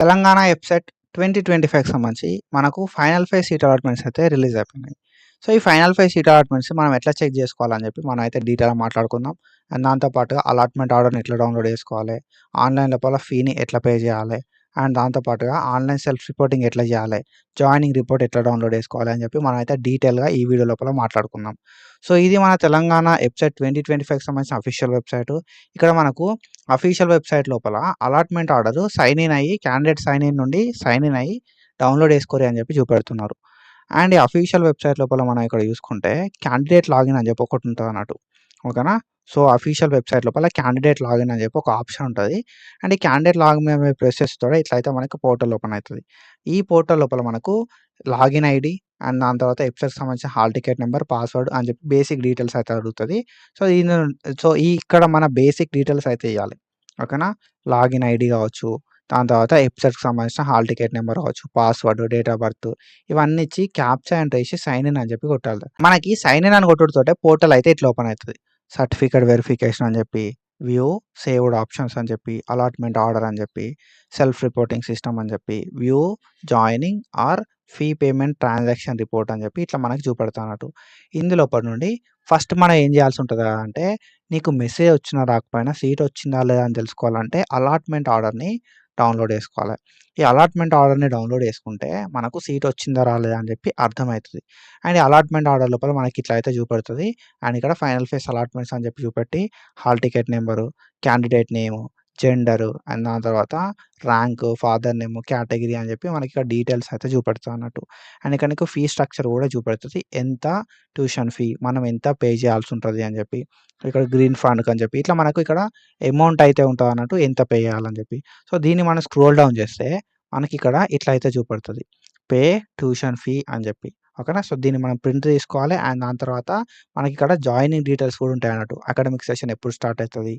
తెలంగాణ ఎప్సెట్ 2025కి సంబంధించి మనకు final phase seat allotments అయితే రిలీజ్ అయిపోయినాయి. సో, ఈ ఫైనల్ ఫేజ్ సీట్ అలాట్మెంట్స్ మనం ఎట్లా చెక్ చేసుకోవాలని చెప్పి మనం అయితే డీటెయిల్‌గా మాట్లాడుకుందాం. అండ్ దాంతో పాటుగా అలాట్మెంట్ ఆర్డర్‌ని ఎట్లా డౌన్‌లోడ్ చేసుకోవాలి, ఆన్‌లైన్ లోపల ఫీని ఎట్లా పే చేయాలి, అండ్ దాంతో పాటుగా ఆన్‌లైన్ సెల్ఫ్ రిపోర్టింగ్ ఎట్లా చేయాలి, జాయినింగ్ రిపోర్ట్ ఎట్లా డౌన్‌లోడ్ చేసుకోవాలి అని చెప్పి మనం అయితే డీటెయిల్‌గా ఈ వీడియో లోపల మాట్లాడుకుందాం. సో, ఇది మన తెలంగాణ ఎప్సెట్ 2025కి సంబంధించిన అఫీషియల్ వెబ్‌సైటు. ఇక్కడ మనకు అఫీషియల్ వెబ్‌సైట్ లోపల అలాట్మెంట్ ఆర్డర్ సైన్ ఇన్ అయ్యి క్యాండిడేట్ సైన్ ఇన్ నుండి సైన్ ఇన్ అయ్యి డౌన్‌లోడ్ చేసుకోరి అని చెప్పి చూపెడుతున్నారు. అండ్ ఈ అఫీషియల్ వెబ్‌సైట్ లోపల మనం ఇక్కడ చూసుకుంటే క్యాండిడేట్ లాగిన్ అని చెప్పి ఒకటి ఉంటదన్నట్టు. ఓకేనా? సో, అఫీషియల్ వెబ్‌సైట్ లోపల క్యాండిడేట్ లాగిన్ అని చెప్పి ఒక ఆప్షన్ ఉంటది. అండ్ ఈ క్యాండిడేట్ లాగిన్ మీద మీరు ప్రెస్ చేస్తే ఇట్లయితే మనకు పోర్టల్ ఓపెన్ అయితది. ఈ పోర్టల్ లోపల మనకు లాగిన్ ఐడీ అండ్ దాని తర్వాత వెబ్‌సైట్‌కి సంబంధించిన హాల్ టికెట్ నంబర్, పాస్వర్డ్ అని చెప్పి బేసిక్ డీటెయిల్స్ అయితే అడుగుతది. సో, ఇక్కడ మన బేసిక్ డీటెయిల్స్ అయితే ఇయ్యాలి. ఓకేనా? లాగిన్ ఐడీ కావచ్చు, దాని తర్వాత వెబ్‌సైట్‌కి సంబంధించిన హాల్ టికెట్ నంబర్ కావచ్చు, పాస్వర్డ్, డేట్ ఆఫ్ బర్త్ ఇవన్నీ ఇచ్చి క్యాప్చా ఎంటర్ చేసి సైన్ ఇన్ అని చెప్పి కొట్టాలి. మనకి సైన్ ఇన్ అని కొట్టుడుతోటే పోర్టల్ అయితే ఇట్లా ఓపెన్ అయితది. సర్టిఫికేట్ వెరిఫికేషన్ అని చెప్పి, వ్యూ సేవ్డ్ ఆప్షన్స్ అని చెప్పి, అలాట్మెంట్ ఆర్డర్ అని చెప్పి, సెల్ఫ్ రిపోర్టింగ్ సిస్టమ్ అని చెప్పి, view joining or fee payment transaction report అని చెప్పి ఇట్లా మనకి చూపెడతానట్టు. ఇందులోపటి నుండి ఫస్ట్ మనం ఏం చేయాల్సి ఉంటదా అంటే, నీకు మెసేజ్ వచ్చినా రాకపోయినా సీట్ వచ్చిందా లేదా అని తెలుసుకోవాలంటే అలాట్మెంట్ ఆర్డర్‌ని డౌన్‌లోడ్ చేసుకోవాలి. ఈ అలాట్మెంట్ ఆర్డర్‌ని డౌన్‌లోడ్ చేసుకుంటే మనకు సీట్ వచ్చిందా రాలేదా అని చెప్పి అర్థమైతది. అండ్ ఈ అలాట్మెంట్ ఆర్డర్ లోపల మనకి ఇట్లా అయితే చూపెడుతది. అండ్ ఇక్కడ ఫైనల్ ఫేజ్ అలాట్మెంట్స్ అని చెప్పి చూపెట్టి hall ticket number, candidate name, gender and దాని తర్వాత ర్యాంకు, ఫాదర్ నేమ్, కేటగిరీ అని చెప్పి మనకి ఇక్కడ డీటెయిల్స్ అయితే చూపెడతదన్నట్టు. అండ్ ఇక్కడ నీకు ఫీ స్ట్రక్చర్ కూడా చూపెడుతది. ఎంత ట్యూషన్ ఫీ మనం ఎంత పే చేయాల్సి ఉంటది అని చెప్పి. ఇక్కడ గ్రీన్ ఫండ్‌కి అని చెప్పి ఇట్లా మనకు ఇక్కడ అమౌంట్ అయితే ఉంటదన్నట్టు ఎంత పే చేయాలని చెప్పి. సో, దీన్ని మనం స్క్రోల్ డౌన్ చేస్తే మనకిక్కడ ఇట్లా అయితే చూపెడుతది. పే ట్యూషన్ ఫీ అని చెప్పి. ఓకేనా? సో, దీన్ని మనం ప్రింట్ తీసుకోవాలి. అండ్ దాని తర్వాత మనకిక్కడ జాయినింగ్ డీటెయిల్స్ కూడా ఉంటాయన్నట్టు. అకాడమిక్ సెషన్ ఎప్పుడు స్టార్ట్ అయితది,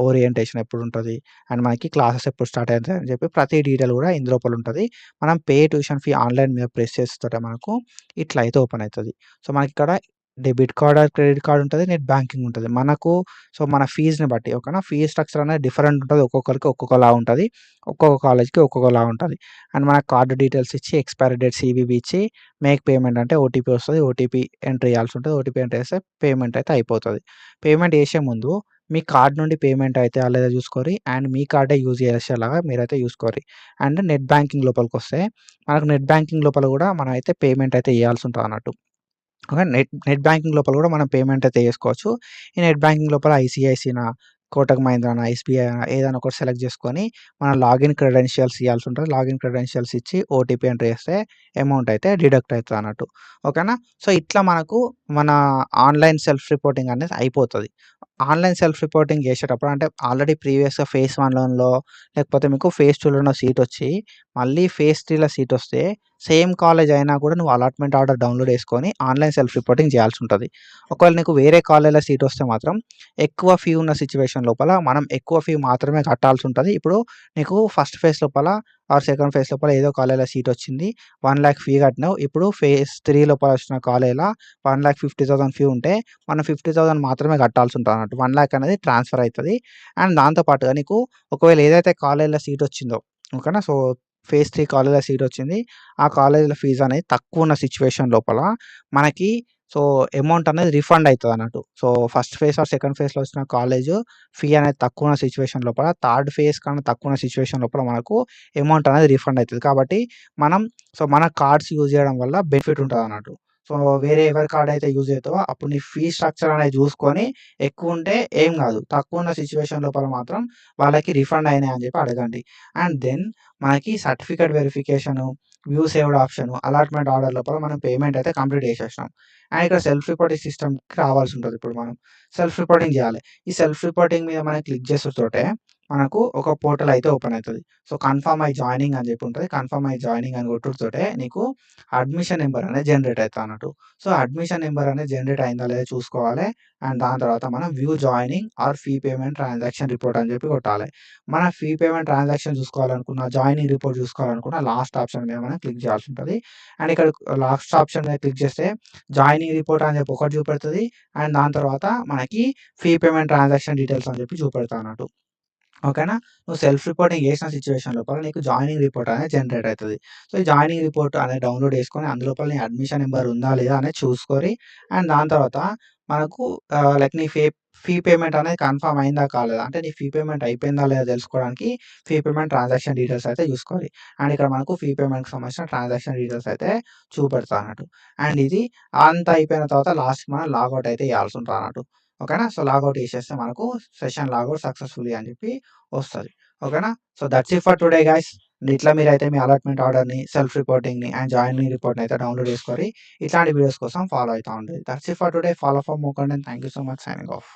ఓరియంటేషన్ ఎప్పుడుంటది, అండ్ మనకి క్లాసెస్ ఎప్పుడు స్టార్ట్ అయితాయి అని చెప్పి ప్రతి డీటెయిల్ కూడా ఇందులోపల ఉంటది. మనం పే ట్యూషన్ ఫీ ఆన్‌లైన్ మీద ప్రెస్ చేస్తుంటే మనకు ఇట్లా అయితే ఓపెన్ అయితది. సో, మనకిక్కడ debit card or credit card ఉంటది. నెట్ బ్యాంకింగ్ ఉంటది. మనకు సో, మన ఫీజ్‌ని బట్టి ఓకేనా? ఫీ స్ట్రక్చర్ అనేది డిఫరెంట్ ఉంటది. ఒక్కొక్కరికి ఒక్కొక్కలా ఉంటది. ఒక్కొక్క కాలేజ్‌కి ఒక్కొక్కలా ఉంటది. అండ్ మన కార్డ్ డీటెయిల్స్ ఇచ్చి ఎక్స్‌పైరీ డేట్ సీవీవీ ఇచ్చి మేక్ పేమెంట్ అంటే ఓటీపీ వస్తది. ఓటీపీ ఎంటర్ చేయాల్సి ఉంటది. ఓటీపీ ఎంటర్ చేస్తే పేమెంట్ అయితే అయిపోతది. పేమెంట్ చేసే ముందు మీ కార్డ్ నుండి పేమెంట్ అయితదా లేదా చూసుకోరి. అండ్ మీ కార్డే యూజ్ చేసేలాగా మీరైతే చూసుకోరి. అండ్ నెట్ బ్యాంకింగ్ లోపలికొస్తే మనకు నెట్ బ్యాంకింగ్ లోపల కూడా మనమైతే పేమెంట్ అయితే చేయాల్సి ఉంటదన్నట్టు. ఓకే. నెట్ నెట్ బ్యాంకింగ్ లోపల కూడా మనం పేమెంట్ అయితే చేసుకోవచ్చు. ఈ నెట్ బ్యాంకింగ్ లోపల ఐసీఐసీనా, కోటక్ మహీంద్రానా, ఎస్‌బీఐనా ఏదైనా ఒకటి సెలెక్ట్ చేసుకొని మన లాగిన్ క్రెడెన్షియల్స్ ఇయ్యాల్సి ఉంటది. లాగిన్ క్రెడెన్షియల్స్ ఇచ్చి ఓటీపీ ఎంటర్ చేస్తే అమౌంట్ అయితే డిడక్ట్ అయితదన్నట్టు. ఓకేనా? సో, ఇట్లా మనకు మన ఆన్‌లైన్ సెల్ఫ్ రిపోర్టింగ్ అనేది అయిపోతది. ఆన్‌లైన్ సెల్ఫ్ రిపోర్టింగ్ చేసేటప్పుడు అంటే ఆల్రెడీ ప్రీవియస్‌గా ఫేజ్ 1లో లేకపోతే మీకు ఫేజ్ 2లోనో సీటొచ్చి మళ్ళీ ఫేజ్ 3లో సీటొస్తే సేమ్ కాలేజ్ అయినా కూడా నువ్వు అలాట్మెంట్ ఆర్డర్ డౌన్‌లోడ్ చేసుకొని ఆన్‌లైన్ సెల్ఫ్ రిపోర్టింగ్ చేయాల్సి ఉంటది. ఒకవేళ నీకు వేరే కాలేజ్‌లో సీట్ వస్తే మాత్రం ఎక్కువ ఫీ ఉన్న సిట్యుయేషన్ లోపల మనం ఎక్కువ ఫీ మాత్రమే కట్టాల్సి ఉంటది. ఇప్పుడు నీకు ఫస్ట్ ఫేజ్ లోపల ఆర్ సెకండ్ ఫేజ్ లోపల ఏదో కాలేజ్‌లో సీట్ వచ్చింది. 1,00,000 ఫీ కట్టినావు. ఇప్పుడు ఫేజ్ 3 లోపల వచ్చిన కాలేజ్‌ల 1,50,000 ఫీ ఉంటే మనం 50,000 మాత్రమే కట్టాల్సి ఉంటదన్నట్టు. 1,00,000 అనేది ట్రాన్స్‌ఫర్ అయితది. అండ్ దాంతో పాటుగా నీకు ఒకవేళ ఏదైతే కాలేజ్‌లో సీట్ వచ్చిందో ఓకేనా? సో, ఫేజ్ 3 కాలేజ్‌లో సీట్ వచ్చింది. ఆ కాలేజ్‌లో ఫీజ్ అనేది తక్కువున్న సిట్యుయేషన్ లోపల మనకి సో, అమౌంట్ అనేది రిఫండ్ అయితదన్నట్టు. So, first phase or second ఫేజ్‌లో వచ్చిన కాలేజు ఫీ అనేది తక్కువున్న సిట్యుయేషన్ లోపల థర్డ్ ఫేజ్ కన్నా తక్కువున్న సిట్యుయేషన్ లోపల మనకు అమౌంట్ అనేది రిఫండ్ అయితది. కాబట్టి మనం సో, మన కార్డ్స్ యూజ్ చేయడం వల్ల బెనిఫిట్ ఉంటదన్నట్టు. సో, వేరే ఎవరి కార్డ్ అయితే యూజ్ అయితదో అప్పుడు నీ ఫీ స్ట్రక్చర్ అనేది చూసుకొని ఎక్కువుంటే ఏం కాదు. తక్కువున్న సిట్యుయేషన్ లోపల మాత్రం వాళ్ళకి రిఫండ్ అయినాయి అని చెప్పి అడగండి. అండ్ దెన్ మనకి certificate verification, view saved option, allotment order లోపల మనం పేమెంట్ అయితే కంప్లీట్ చేసేసినాం. అండ్ ఇక్కడ సెల్ఫ్ రిపోర్టింగ్ సిస్టమ్‌కి రావాల్సి ఉంటది ఇప్పుడు మనం. సెల్ఫ్ రిపోర్టింగ్ చేయాలి. ఈ సెల్ఫ్ రిపోర్టింగ్ మీద మనం క్లిక్ చేసుడుతోటే మనకు ఒక పోర్టల్ అయితే ఓపెన్ అయితది. సో, కన్ఫర్మ్ మై జాయినింగ్ అని చెప్పి ఉంటది. కన్ఫర్మ్ మై జాయినింగ్ అని కొట్టుడుతోటే నీకు అడ్మిషన్ నంబర్ అనేది జనరేట్ అయితదన్నట్టు. సో, అడ్మిషన్ నంబర్ అనేది జనరేట్ అయిందా లేదా చూసుకోవాలి. అండ్ దాని తర్వాత మనం view joining or fee payment transaction report అని చెప్పి కొట్టాలి. మన ఫీ పేమెంట్ ట్రాన్సాక్షన్ చూసుకోవాలనుకున్న, జాయినింగ్ రిపోర్ట్ చూసుకోవాలనుకున్న లాస్ట్ ఆప్షన్ మీద మనం క్లిక్ చేయాల్సి ఉంటది. అండ్ ఇక్కడ లాస్ట్ ఆప్షన్ మీద క్లిక్ చేస్తే జాయినింగ్ రిపోర్ట్ అని చెప్పి ఒకటి చూపెడుతది. అండ్ దాని తర్వాత మనకి ఫీ పేమెంట్ ట్రాన్సాక్షన్ డీటెయిల్స్ అని చెప్పి చూపెడతదన్నట్టు. ఓకేనా? నువ్వు సెల్ఫ్ రిపోర్టింగ్ చేసిన సిట్యుయేషన్ లోపల నీకు జాయినింగ్ రిపోర్ట్ అనేది జనరేట్ అయితది. సో, ఈ జాయినింగ్ రిపోర్ట్ అనేది డౌన్‌లోడ్ చేసుకొని అందులోపల నీ అడ్మిషన్ నంబర్ ఉందా? లేదా? అనేది చూసుకొని అండ్ దాని తర్వాత మనకు లైక్ నీ ఫీ పేమెంట్ అనేది కన్ఫర్మ్ అయిందా? కాలేదా? అంటే నీ ఫీ పేమెంట్ అయిపోయిందా? లేదా? తెలుసుకోవడానికి ఫీ పేమెంట్ ట్రాన్సాక్షన్ డీటెయిల్స్ అయితే చూసుకోవాలి. అండ్ ఇక్కడ మనకు ఫీ పేమెంట్‌కి సంబంధించిన ట్రాన్సాక్షన్ డీటెయిల్స్ అయితే చూపెడతాదన్నట్టు. అండ్ ఇది అంతా అయిపోయిన తర్వాత లాస్ట్‌కి మనం లాగౌట్ అయితే చేయాల్సి ఉంటదన్నట్టు. ఓకేనా? సో, లాగౌట్ చేసేస్తే మనకు సెషన్ లాగౌట్ సక్సెస్‌ఫుల్లీ అని చెప్పి వస్తది. ఓకేనా? So, that's it for today guys. ఇట్లా మీరైతే మీ అలాట్‌మెంట్ ఆర్డర్‌ని, సెల్ఫ్ రిపోర్టింగ్‌ని అండ్ జాయినింగ్ రిపోర్ట్‌ని అయితే డౌన్‌లోడ్ చేసుకొని ఇట్లాంటి వీడియోస్ కోసం ఫాలో అయితా ఉండండి. That's it for today. Follow for more content. Thank you so much. Signing off.